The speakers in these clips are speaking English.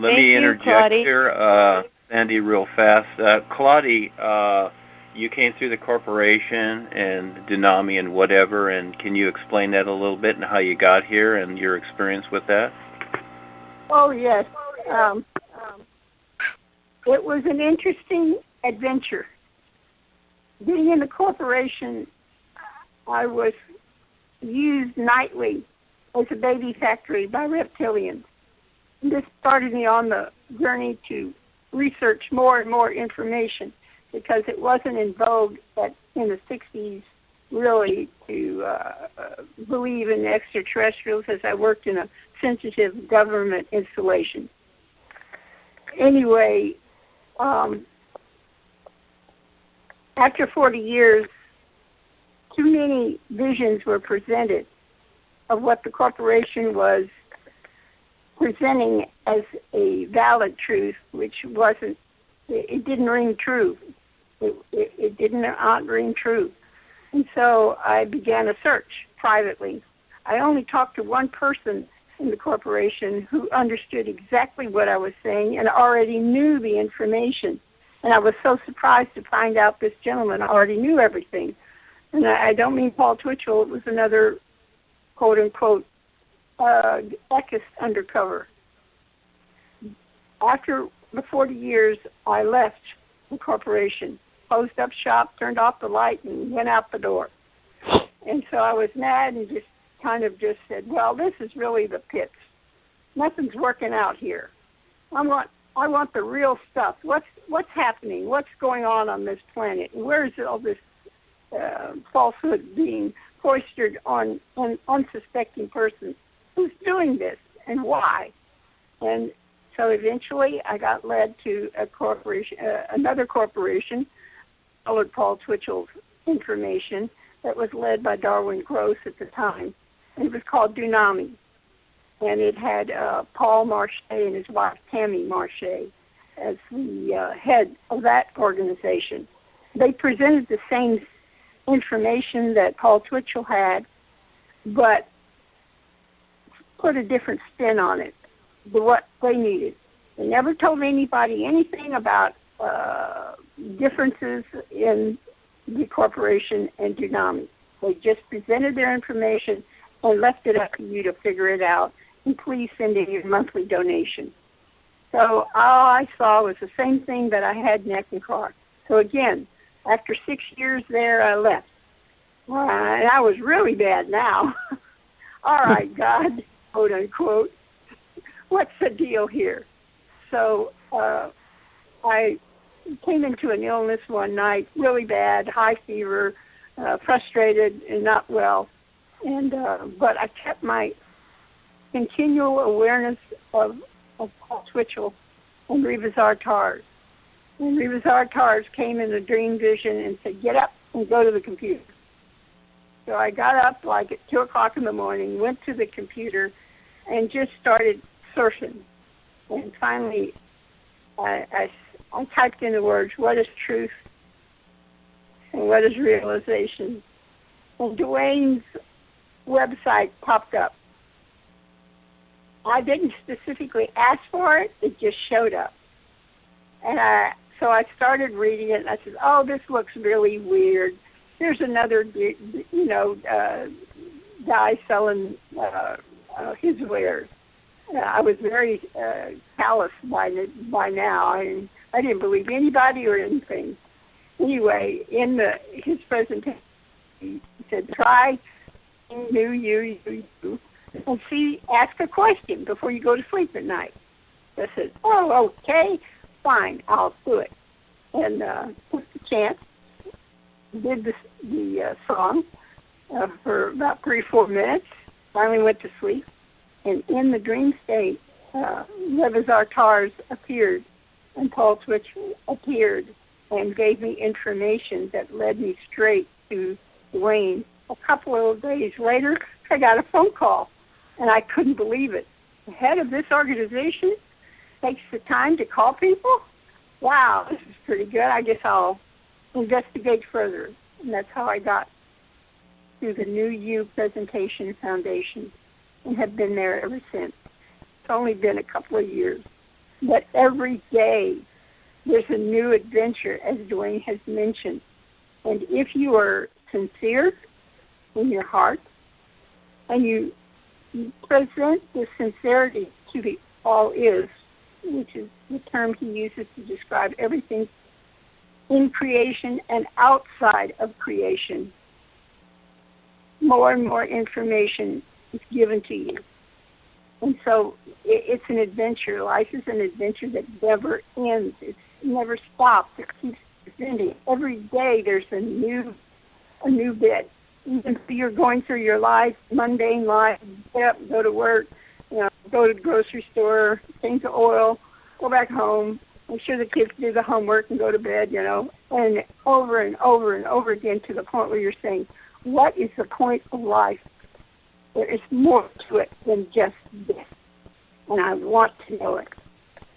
Let me interject here, Sandy, real fast. Claudie, you came through the corporation and Dunami and whatever, and can you explain that a little bit and how you got here and your experience with that? Oh, yes. It was an interesting adventure. Being in the corporation, I was used nightly as a baby factory by reptilians. And this started me on the journey to research more and more information because it wasn't in vogue in the 60s really to believe in extraterrestrials, as I worked in a sensitive government installation. Anyway, after 40 years, too many visions were presented of what the corporation was presenting as a valid truth, which wasn't, it didn't ring true. It did not ring true. And so I began a search privately. I only talked to one person in the corporation who understood exactly what I was saying and already knew the information. And I was so surprised to find out this gentleman already knew everything. And I don't mean Paul Twitchell. It was another, quote-unquote, echist undercover. After the 40 years, I left the corporation, closed up shop, turned off the light, and went out the door. And so I was mad and just said, well, this is really the pits. Nothing's working out here. I want the real stuff. What's happening? What's going on this planet? And where is all this falsehood being foisted on unsuspecting persons? Who's doing this and why? And so eventually I got led to a corporation, another corporation, followed Paul Twitchell's information, that was led by Darwin Gross at the time. And it was called Dunami. And it had Paul Marche and his wife Tammy Marche as the head of that organization. They presented the same information that Paul Twitchell had, but put a different spin on it, what they needed. They never told anybody anything about differences in the corporation and Dunami. They just presented their information and left it up to you to figure it out, and please send in your monthly donation. So all I saw was the same thing that I had in Eckankar. So again, after 6 years there, I left. And I was really bad now. All right, God, quote unquote, what's the deal here? So I came into an illness one night, really bad, high fever, frustrated and not well. And but I kept my continual awareness of Paul Twitchell and Rebisar Tars. And Rebisar Tars came in a dream vision and said, get up and go to the computer. So I got up like at 2 o'clock in the morning, went to the computer, and just started surfing. And finally, I typed in the words, what is truth and what is realization? And Duane's website popped up. I didn't specifically ask for it, it just showed up. And so I started reading it, and I said, oh, this looks really weird. There's another, guy selling his wares. I was very callous by now. I didn't believe anybody or anything. Anyway, in his presentation, he said, try you, and ask a question before you go to sleep at night. I said, oh, okay, fine, I'll do it. And took the chance, did the song for about 3-4 minutes, finally went to sleep. And in the dream state, Rebisar Tars appeared, and Paul Twitchell appeared and gave me information that led me straight to Duane. A couple of days later, I got a phone call, and I couldn't believe it. The head of this organization takes the time to call people? Wow, this is pretty good. I guess I'll investigate further. And that's how I got through the New You Presentation Foundation and have been there ever since. It's only been a couple of years. But every day there's a new adventure, as Duane has mentioned. And if you are sincere in your heart and you present the sincerity to the all is, which is the term he uses to describe everything in creation and outside of creation, more and more information is given to you. And so it's an adventure. Life is an adventure that never ends. It never stops. It keeps presenting. Every day there's a new bit. Even if you're going through your life, mundane life, get up, go to work, go to the grocery store, change the oil, go back home, make sure the kids do the homework and go to bed, and over and over and over again to the point where you're saying, what is the point of life? There is more to it than just this, and I want to know it.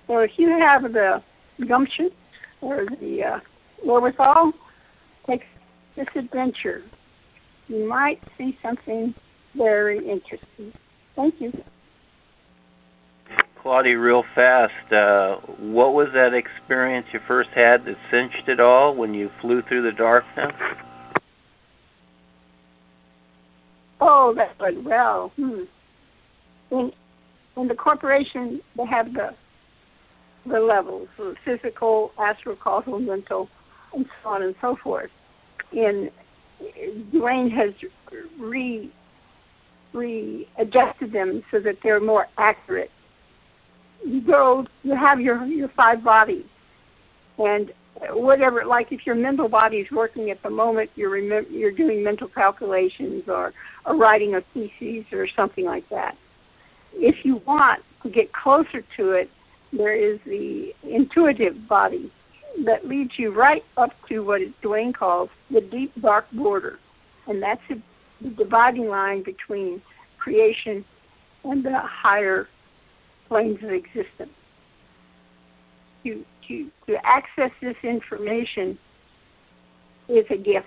So if you have the gumption or the wherewithal, take this adventure. You might see something very interesting. Thank you. Claudia, real fast, what was that experience you first had that cinched it all when you flew through the darkness? Oh, that went well. In the corporation, they have the levels, the physical, astral, causal, mental, and so on and so forth. And Duane has readjusted them so that they're more accurate. You have your 5 bodies, and whatever, like if your mental body is working at the moment, you're doing mental calculations or writing a thesis or something like that. If you want to get closer to it, there is the intuitive body that leads you right up to what Duane calls the deep dark border, and that's the dividing line between creation and the higher planes of existence. To access this information is a gift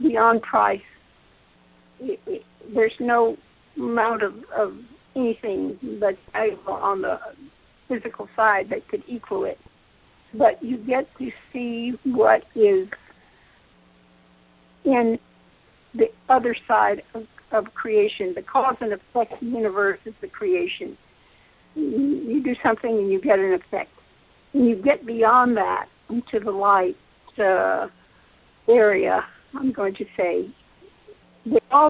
beyond price. There's no amount of anything that's valuable on the physical side that could equal it. But you get to see what is in the other side of creation. The cause and effect universe is the creation. You do something and you get an effect. And you get beyond that into the light area, I'm going to say. All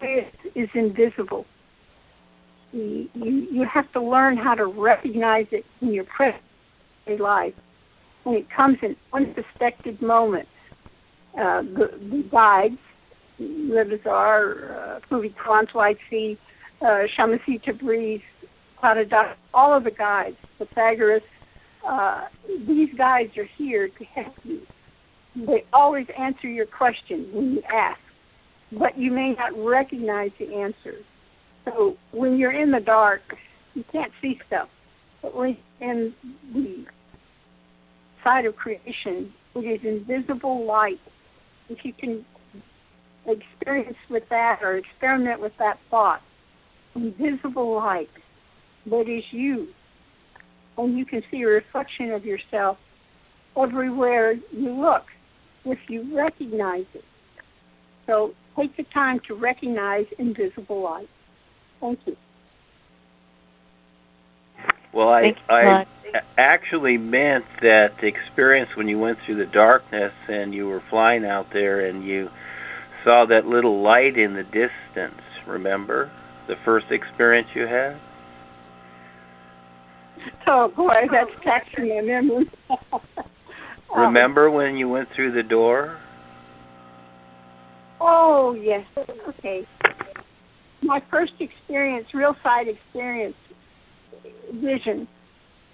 is invisible. You have to learn how to recognize it in your present life. And it comes in unsuspected moments. The guides, Rebisar, Puvi Light Sea, Shamasita Breeze, Claudette, all of the guides, Pythagoras, these guides are here to help you. They always answer your question when you ask, but you may not recognize the answer. So when you're in the dark, you can't see stuff. But when you're in the side of creation, it is invisible light. If you can experience with that or experiment with that thought, invisible light, that is you. And you can see a reflection of yourself everywhere you look if you recognize it. So take the time to recognize invisible light. Thank you. Well, I actually meant that experience when you went through the darkness and you were flying out there and you saw that little light in the distance. Remember the first experience you had? Oh, boy, that's taxing my memory. Remember when you went through the door? Oh, yes. Okay. My first experience, real sight experience, vision,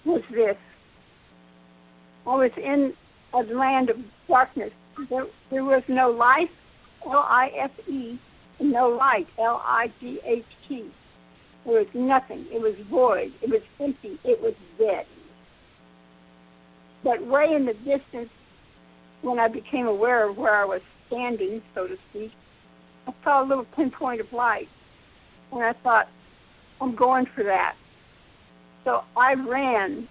was this. I was in a land of darkness. There was no life, L-I-F-E, and no light, L-I-G-H-T. There was nothing. It was void. It was empty. It was dead. But way in the distance, when I became aware of where I was standing, so to speak, I saw a little pinpoint of light. And I thought, I'm going for that. So I ran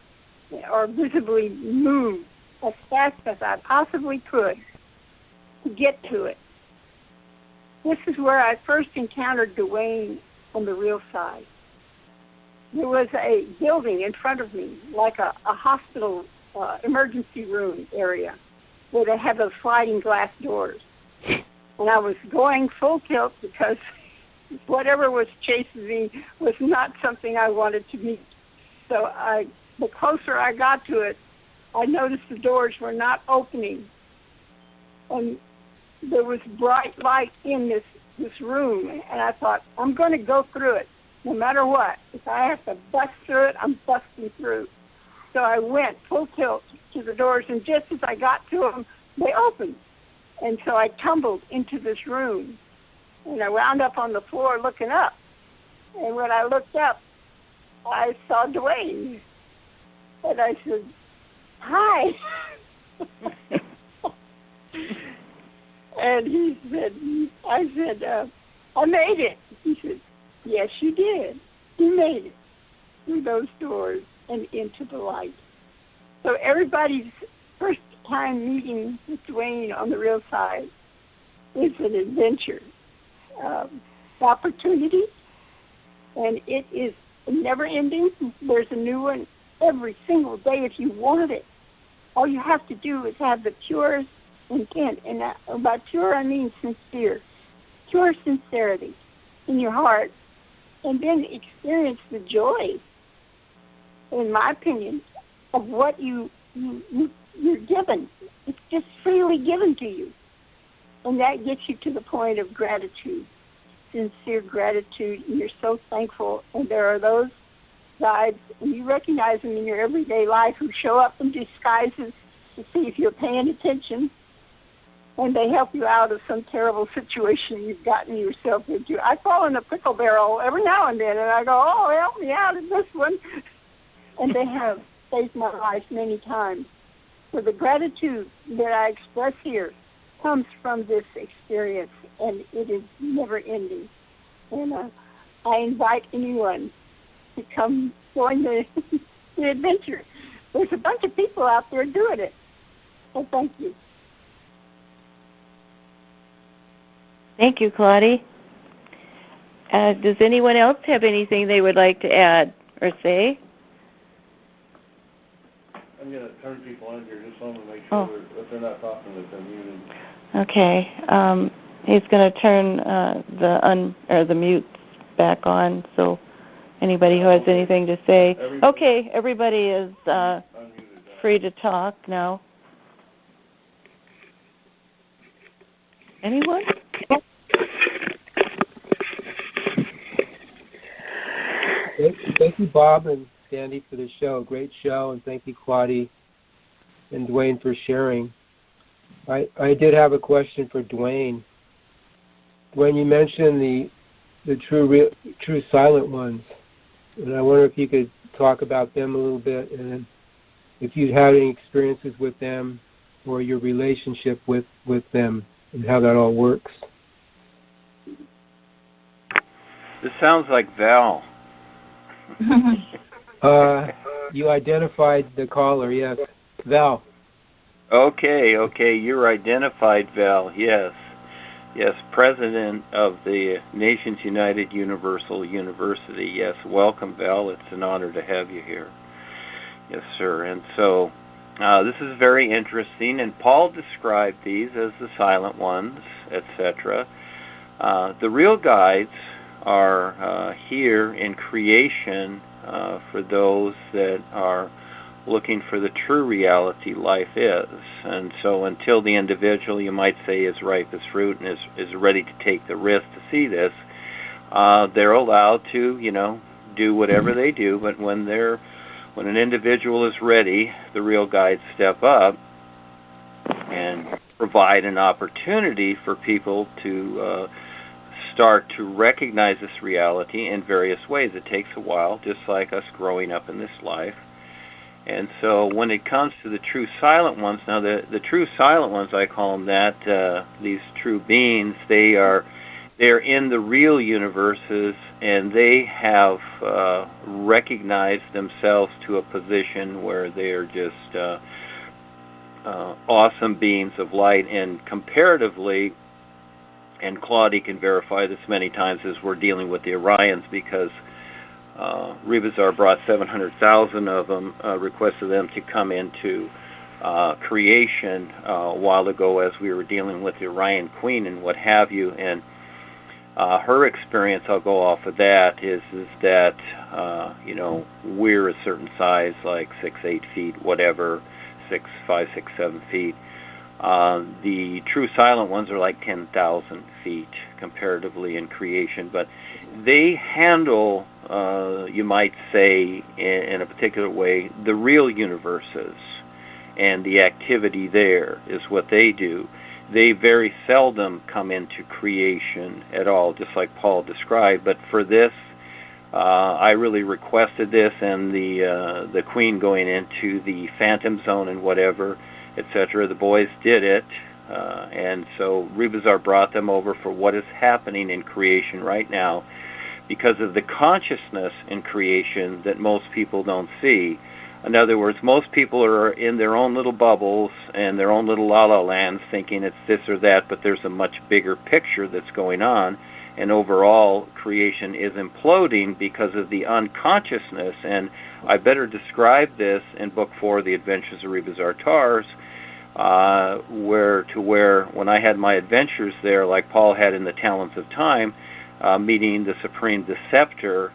or visibly move as fast as I possibly could to get to it. This is where I first encountered Duane on the real side. There was a building in front of me, like a hospital emergency room area, where they have those sliding glass doors. And I was going full tilt because whatever was chasing me was not something I wanted to meet. So the closer I got to it, I noticed the doors were not opening. And there was bright light in this room. And I thought, I'm going to go through it, no matter what. If I have to bust through it, I'm busting through. So I went full tilt to the doors, and just as I got to them, they opened. And so I tumbled into this room, and I wound up on the floor looking up. And when I looked up, I saw Duane. And I said, hi. And I said, I made it. He said, yes, you did. You made it through those doors and into the light. So everybody's first time meeting with Duane on the real side is an adventure, opportunity, and it is never ending. There's a new one every single day if you want it. All you have to do is have the purest intent, and by pure I mean sincere, pure sincerity in your heart, and then experience the joy, in my opinion, of what you're given. It's just freely given to you. And that gets you to the point of gratitude, sincere gratitude, and you're so thankful. And there are those guides, and you recognize them in your everyday life, who show up in disguises to see if you're paying attention, and they help you out of some terrible situation you've gotten yourself into. I fall in a pickle barrel every now and then, and I go, oh, help me out of this one. And they have saved my life many times. So the gratitude that I express here comes from this experience, and it is never ending. And I invite anyone to come join the adventure. There's a bunch of people out there doing it. So thank you. Thank you, Claudie. Does anyone else have anything they would like to add or say? I'm going to turn people on here just so to make sure that if they're not talking that they're muted. Okay. He's going to turn the mute back on, so anybody who has anything to say. Everybody is free to talk now. Anyone? Thank you, Bob and Sandy, for the show. Great show, and thank you, Claudie and Duane, for sharing. I did have a question for Duane. Duane, you mentioned the true silent ones, and I wonder if you could talk about them a little bit, and if you had any experiences with them or your relationship with them and how that all works. This sounds like Val. You identified the caller, yes. Val. Okay, you're identified, Val, yes. Yes, President of the Nations United Universal University. Yes, welcome, Val. It's an honor to have you here. Yes, sir. And so this is very interesting, and Paul described these as the silent ones, etc. The real guides are here in creation for those that are looking for the true reality life is. And so until the individual, you might say, is ripe as fruit and is ready to take the risk to see this, they're allowed to, do whatever they do. But when an individual is ready, the real guides step up and provide an opportunity for people to start to recognize this reality in various ways. It takes a while, just like us growing up in this life. And so when it comes to the true silent ones, now the true silent ones, I call them that, these true beings, they are they're in the real universes, and they have recognized themselves to a position where they are just awesome beings of light. And comparatively, and Claudia can verify this many times as we're dealing with the Orions, because Rebisar brought 700,000 of them, requested them to come into creation a while ago as we were dealing with the Orion Queen and what have you. And her experience, I'll go off of that, is that, we're a certain size, like 6, 8 feet, whatever, 6, 5, 6, 7 feet. The true silent ones are like 10,000 feet comparatively in creation, but they handle, you might say, in a particular way, the real universes, and the activity there is what they do. They very seldom come into creation at all, just like Paul described. But for this, I really requested this, and the Queen going into the Phantom Zone and whatever, etc. The boys did it, and so Rebisar brought them over for what is happening in creation right now, because of the consciousness in creation that most people don't see. In other words, most people are in their own little bubbles and their own little la-la lands thinking it's this or that, but there's a much bigger picture that's going on, and overall creation is imploding because of the unconsciousness. And I better describe this in Book 4, The Adventures of Rebisar Tars, where when I had my adventures there, like Paul had in the Talents of Time, meeting the Supreme Deceptor,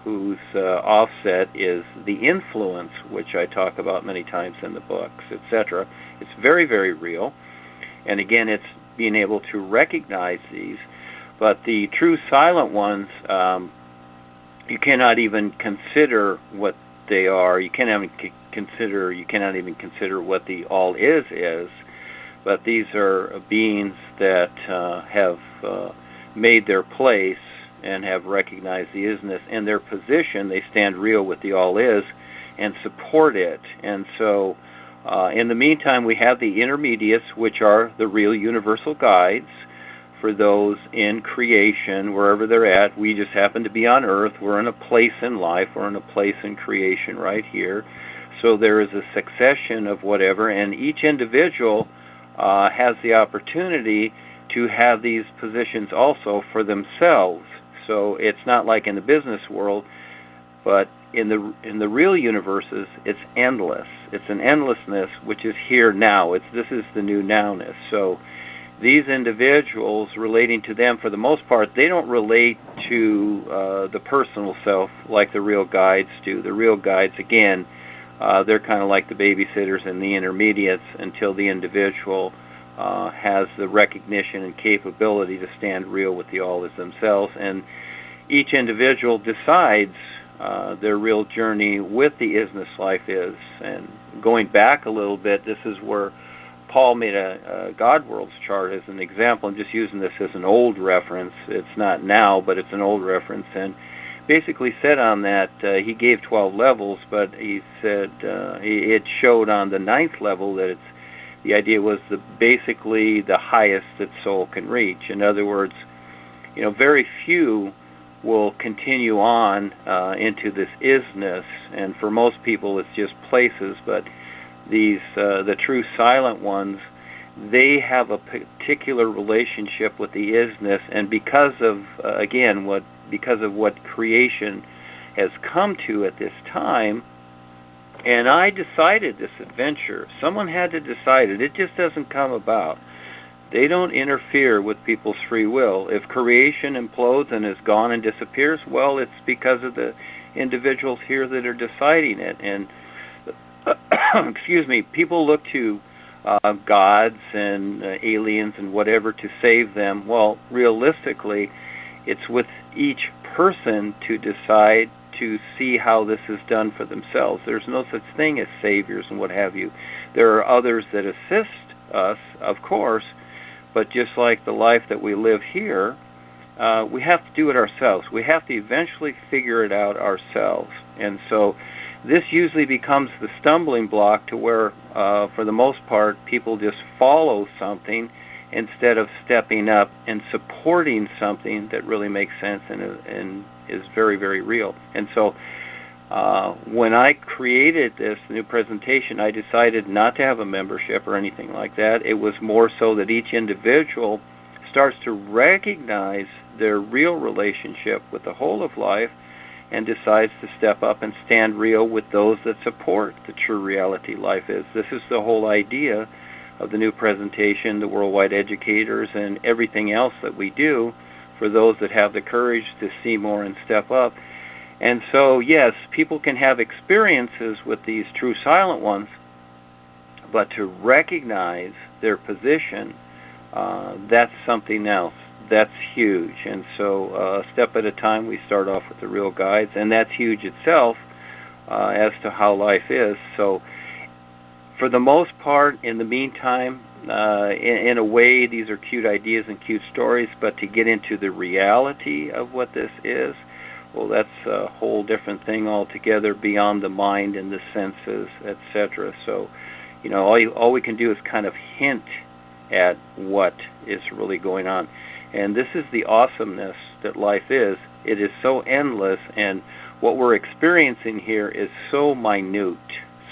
whose offset is the influence, which I talk about many times in the books, etc. It's very, very real. And again, it's being able to recognize these. But the true silent ones, you cannot even consider what they are. You cannot even consider what the all is. But these are beings that have made their place and have recognized the isness, and their position, they stand real with the all is and support it. And so in the meantime, we have the intermediates, which are the Real UNUversal Guides for those in creation, wherever they're at. We just happen to be on Earth. We're in a place in life. We're in a place in creation right here. So there is a succession of whatever, and each individual has the opportunity to have these positions also for themselves. So it's not like in the business world, but in the real universes, it's endless. It's an endlessness which is here now. This is the new nowness. So these individuals, relating to them, for the most part, they don't relate to the personal self like the real guides do. The real guides, again, they're kind of like the babysitters and the intermediates until the individual has the recognition and capability to stand real with the all as themselves. And each individual decides their real journey with the isness life is. And going back a little bit, this is where Paul made a God Worlds chart as an example. I'm just using this as an old reference. It's not now, but it's an old reference. And basically said on that, he gave 12 levels, but he said it showed on the 9th level that the idea was basically the highest that soul can reach. In other words, very few will continue on into this isness, and for most people it's just places. But these the true silent ones, they have a particular relationship with the isness, and because of what creation has come to at this time. And I decided this adventure. Someone had to decide it. It just doesn't come about. They don't interfere with people's free will. If creation implodes and is gone and disappears, well, it's because of the individuals here that are deciding it. And excuse me, people look to gods and aliens and whatever to save them. Well, realistically, it's with each person to decide to see how this is done for themselves. There's no such thing as saviors and what have you. There are others that assist us, of course, but just like the life that we live here, we have to do it ourselves. We have to eventually figure it out ourselves. And so this usually becomes the stumbling block to where, for the most part, people just follow something instead of stepping up and supporting something that really makes sense and is very, very real. And so when I created this new presentation, I decided not to have a membership or anything like that. It was more so that each individual starts to recognize their real relationship with the whole of life and decides to step up and stand real with those that support the true reality life is. This is the whole idea of the new presentation, the worldwide educators, and everything else that we do for those that have the courage to see more and step up. And so, yes, people can have experiences with these true silent ones, but to recognize their position, that's something else. That's huge. And so a step at a time, we start off with the real guides, and that's huge itself as to how life is. So for the most part, in the meantime, in a way, these are cute ideas and cute stories, but to get into the reality of what this is, well, that's a whole different thing altogether, beyond the mind and the senses, etc. So, you know, all we can do is kind of hint at what is really going on. And this is the awesomeness that life is. It is so endless, and what we're experiencing here is so minute,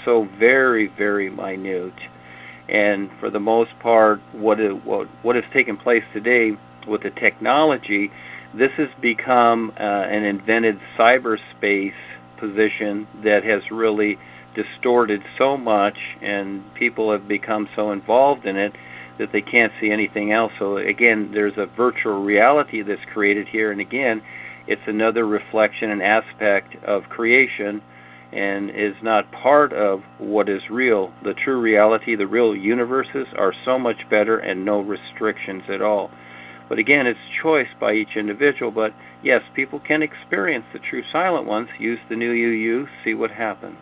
so very, very minute. And for the most part, what has taken place today with the technology, this has become an invented cyberspace position that has really distorted so much, and people have become so involved in it that they can't see anything else. So again, there's a virtual reality that's created here, and again, it's another reflection and aspect of creation and is not part of what is real. The true reality, the real universes, are so much better and no restrictions at all. But again, it's choice by each individual. But yes, people can experience the true silent ones. Use the new UU, see what happens.